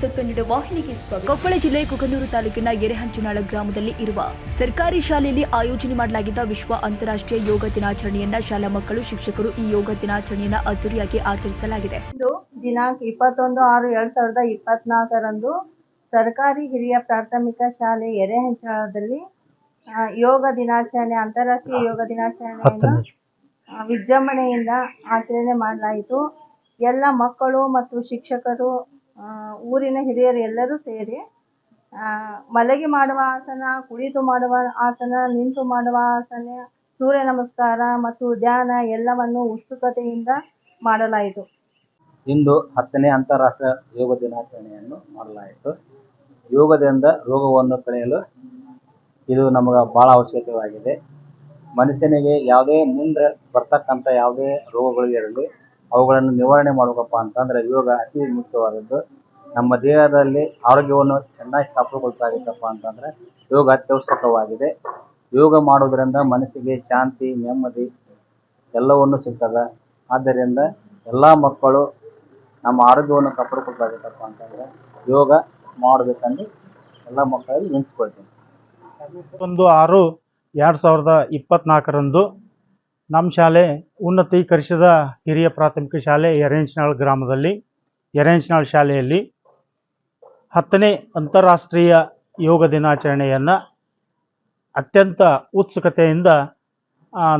News Kannada ವಾಹಿನಿಗೆ ಸ್ವಾಗತ. ಕೊಪ್ಪಳ ಜಿಲ್ಲೆ ಕುಕನೂರು ತಾಲೂಕಿನ ಎರೆಹಂಚನಾಳ ಗ್ರಾಮದಲ್ಲಿ ಇರುವ ಸರ್ಕಾರಿ ಶಾಲೆಯಲ್ಲಿ ಆಯೋಜನೆ ಮಾಡಲಾಗಿದ್ದ ವಿಶ್ವ ಅಂತಾರಾಷ್ಟ್ರೀಯ ಯೋಗ ದಿನಾಚರಣೆಯನ್ನ ಶಾಲಾ ಮಕ್ಕಳು, ಶಿಕ್ಷಕರು ಈ ಯೋಗ ದಿನಾಚರಣೆಯನ್ನ ಅದ್ದೂರಿಯಾಗಿ ಆಚರಿಸಲಾಗಿದೆ. ಇಂದು ದಿನಾಂಕ 21/6/2024 ಸರ್ಕಾರಿ ಹಿರಿಯ ಪ್ರಾಥಮಿಕ ಶಾಲೆ ಎರೆಹಂಚನಾಳದಲ್ಲಿ ಯೋಗ ದಿನಾಚರಣೆ, ಅಂತಾರಾಷ್ಟ್ರೀಯ ಯೋಗ ದಿನಾಚರಣೆಯನ್ನು ವಿಜೃಂಭಣೆಯಿಂದ ಆಚರಣೆ ಮಾಡಲಾಯಿತು. ಎಲ್ಲ ಮಕ್ಕಳು ಮತ್ತು ಶಿಕ್ಷಕರು, ಊರಿನ ಹಿರಿಯರು ಎಲ್ಲರೂ ಸೇರಿ ಮಲಗಿ ಮಾಡುವ ಆಸನ, ಕುಳಿತು ಮಾಡುವ ಆಸನ, ನಿಂತು ಮಾಡುವ ಆಸನ, ಸೂರ್ಯ ನಮಸ್ಕಾರ ಮತ್ತು ಧ್ಯಾನ ಎಲ್ಲವನ್ನು ಉತ್ಸುಕತೆಯಿಂದ ಮಾಡಲಾಯಿತು. ಇಂದು 10ನೇ ಅಂತಾರಾಷ್ಟ್ರೀಯ ಯೋಗ ದಿನಾಚರಣೆಯನ್ನು ಮಾಡಲಾಯಿತು. ಯೋಗದಿಂದ ರೋಗವನ್ನು ಕಳೆಯಲು ಇದು ನಮಗೆ ಭಾಳ ಅವಶ್ಯಕವಾಗಿದೆ. ಮನುಷ್ಯನಿಗೆ ಯಾವುದೇ ಮುಂದೆ ಬರ್ತಕ್ಕಂಥ ಯಾವುದೇ ರೋಗಗಳು ಇರಲಿ, ಅವುಗಳನ್ನು ನಿವಾರಣೆ ಮಾಡಬೇಕಪ್ಪ ಅಂತಂದರೆ ಯೋಗ ಅತಿ ಮುಖ್ಯವಾದದ್ದು. ನಮ್ಮ ದೇಹದಲ್ಲಿ ಆರೋಗ್ಯವನ್ನು ಚೆನ್ನಾಗಿ ಕಾಪಾಡಿಕೊಳ್ತಾಗಿತ್ತಪ್ಪ ಅಂತಂದರೆ ಯೋಗ ಅತ್ಯವಶ್ಯಕವಾಗಿದೆ. ಯೋಗ ಮಾಡೋದ್ರಿಂದ ಮನಸ್ಸಿಗೆ ಶಾಂತಿ, ನೆಮ್ಮದಿ ಎಲ್ಲವನ್ನು ಸಿಗ್ತದೆ. ಆದ್ದರಿಂದ ಎಲ್ಲ ಮಕ್ಕಳು ನಮ್ಮ ಆರೋಗ್ಯವನ್ನು ಕಾಪಾಡಿಕೊಳ್ತಾಗಿತ್ತಪ್ಪ ಅಂತಂದರೆ ಯೋಗ ಮಾಡಬೇಕಂದು ಎಲ್ಲ ಮಕ್ಕಳಲ್ಲಿ ನೆನೆಸ್ಕೊಳ್ತೀನಿ. 1/6/2024 ನಮ್ಮ ಶಾಲೆ ಉನ್ನತೀಕರಿಸಿದ ಹಿರಿಯ ಪ್ರಾಥಮಿಕ ಶಾಲೆ ಎರೆಹಂಚನಾಳ ಗ್ರಾಮದಲ್ಲಿ ಎರೆಹಂಚನಾಳ ಶಾಲೆಯಲ್ಲಿ 10ನೇ ಅಂತಾರಾಷ್ಟ್ರೀಯ ಯೋಗ ದಿನಾಚರಣೆಯನ್ನು ಅತ್ಯಂತ ಉತ್ಸುಕತೆಯಿಂದ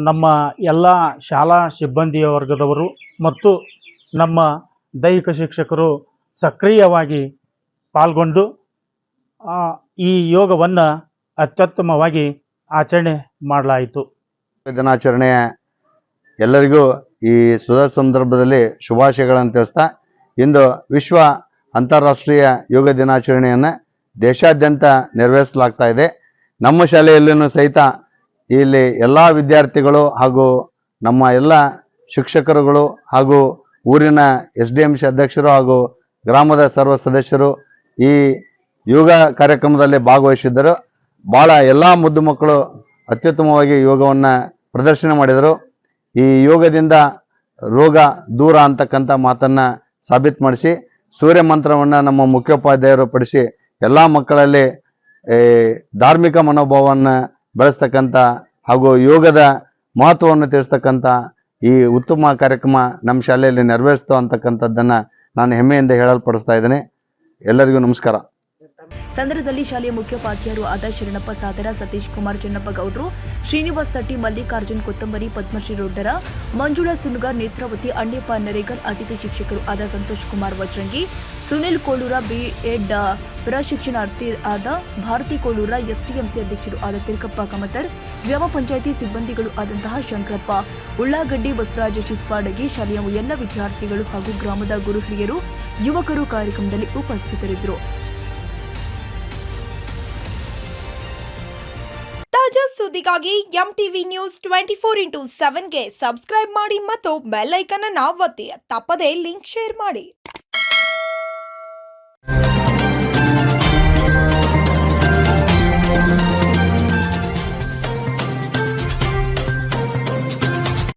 ನಮ್ಮ ಎಲ್ಲ ಶಾಲಾ ಸಿಬ್ಬಂದಿಯ ವರ್ಗದವರು ಮತ್ತು ನಮ್ಮ ದೈಹಿಕ ಶಿಕ್ಷಕರು ಸಕ್ರಿಯವಾಗಿ ಪಾಲ್ಗೊಂಡು ಈ ಯೋಗವನ್ನು ಅತ್ಯುತ್ತಮವಾಗಿ ಆಚರಣೆ ಮಾಡಲಾಯಿತು. ದಿನಾಚರಣೆಯ ಎಲ್ಲರಿಗೂ ಈ ಸುದ ಸಂದರ್ಭದಲ್ಲಿ ಶುಭಾಶಯಗಳನ್ನು ತಿಳಿಸ್ತಾ, ಇಂದು ವಿಶ್ವ ಅಂತಾರಾಷ್ಟ್ರೀಯ ಯೋಗ ದಿನಾಚರಣೆಯನ್ನು ದೇಶಾದ್ಯಂತ ನೆರವೇರಿಸಲಾಗ್ತಾ ಇದೆ. ನಮ್ಮ ಶಾಲೆಯಲ್ಲೂ ಸಹಿತ ಇಲ್ಲಿ ಎಲ್ಲ ವಿದ್ಯಾರ್ಥಿಗಳು ಹಾಗೂ ನಮ್ಮ ಎಲ್ಲ ಶಿಕ್ಷಕರುಗಳು ಹಾಗೂ ಊರಿನ SDMC ಅಧ್ಯಕ್ಷರು ಹಾಗೂ ಗ್ರಾಮದ ಸರ್ವ ಸದಸ್ಯರು ಈ ಯೋಗ ಕಾರ್ಯಕ್ರಮದಲ್ಲಿ ಭಾಗವಹಿಸಿದ್ದರು. ಭಾಳ ಎಲ್ಲ ಮುದ್ದು ಮಕ್ಕಳು ಅತ್ಯುತ್ತಮವಾಗಿ ಯೋಗವನ್ನು ಪ್ರದರ್ಶನ ಮಾಡಿದರು. ಈ ಯೋಗದಿಂದ ರೋಗ ದೂರ ಅಂತಕ್ಕಂಥ ಮಾತನ್ನು ಸಾಬೀತು ಮಾಡಿಸಿ, ಸೂರ್ಯ ಮಂತ್ರವನ್ನು ನಮ್ಮ ಮುಖ್ಯೋಪಾಧ್ಯಾಯರು ಪಡಿಸಿ ಎಲ್ಲ ಮಕ್ಕಳಲ್ಲಿ ಧಾರ್ಮಿಕ ಮನೋಭಾವವನ್ನು ಬೆಳೆಸ್ತಕ್ಕಂಥ ಹಾಗೂ ಯೋಗದ ಮಹತ್ವವನ್ನು ತಿಳಿಸ್ತಕ್ಕಂಥ ಈ ಉತ್ತಮ ಕಾರ್ಯಕ್ರಮ ನಮ್ಮ ಶಾಲೆಯಲ್ಲಿ ನೆರವೇರಿಸ್ತು ಅಂತಕ್ಕಂಥದ್ದನ್ನು ನಾನು ಹೆಮ್ಮೆಯಿಂದ ಹೇಳಲ್ಪಡಿಸ್ತಾ ಇದ್ದೇನೆ. ಎಲ್ಲರಿಗೂ ನಮಸ್ಕಾರ. ಸಂದರ್ಭದಲ್ಲಿ ಶಾಲೆಯ ಮುಖ್ಯೋಪಾಧ್ಯಾಯರು ಆದ ಶರಣಪ್ಪ ಸಾದರ, ಸತೀಶ್ ಕುಮಾರ್ ಚೆನ್ನಪ್ಪ ಗೌಡ್ರು, ಶ್ರೀನಿವಾಸ್ ತಟ್ಟಿ, ಮಲ್ಲಿಕಾರ್ಜುನ್ ಕೊತ್ತಂಬರಿ, ಪದ್ಮಶ್ರೀ ರೊಡ್ಡರ, ಮಂಜುಳಾ ಸುನುಗಾರ್, ನೇತ್ರಾವತಿ, ಅಣ್ಣಪ್ಪ ನರೇಗಲ್, ಅತಿಥಿ ಶಿಕ್ಷಕರು ಆದ ಸಂತೋಷ್ ಕುಮಾರ್ ವಜ್ರಂಗಿ, ಸುನಿಲ್ ಕೋಳೂರ, B.Ed ಪ್ರಶಿಕ್ಷಣಾರ್ಥಿ ಆದ ಭಾರತಿ ಕೋಳೂರ, STMC ಅಧ್ಯಕ್ಷರು ಆದ ತಿರುಕಪ್ಪ ಕಮತರ್, ಗ್ರಾಮ ಪಂಚಾಯಿತಿ ಸಿಬ್ಬಂದಿಗಳು ಆದಂತಹ ಶಂಕರಪ್ಪ ಉಳ್ಳಾಗಡ್ಡಿ, ಬಸವರಾಜ ಚಿತ್ಪಾಡಗಿ, ಶಾಲೆಯ ಎಲ್ಲ ವಿದ್ಯಾರ್ಥಿಗಳು ಹಾಗೂ ಗ್ರಾಮದ ಗುರು ಹಿರಿಯರು, ಯುವಕರು ಕಾರ್ಯಕ್ರಮದಲ್ಲಿ ಉಪಸ್ಥಿತರಿದ್ದರು. ತಾಜಾ ಸುದ್ದಿಗಾಗಿ MTV ನ್ಯೂಸ್ 24x7ಗೆ ಸಬ್ಸ್ಕ್ರೈಬ್ ಮಾಡಿ ಮತ್ತು ಬೆಲ್ ಐಕಾನ್ ಅನ್ನು ಒತ್ತಿ. ತಪ್ಪದೇ ಲಿಂಕ್ ಶೇರ್ ಮಾಡಿ.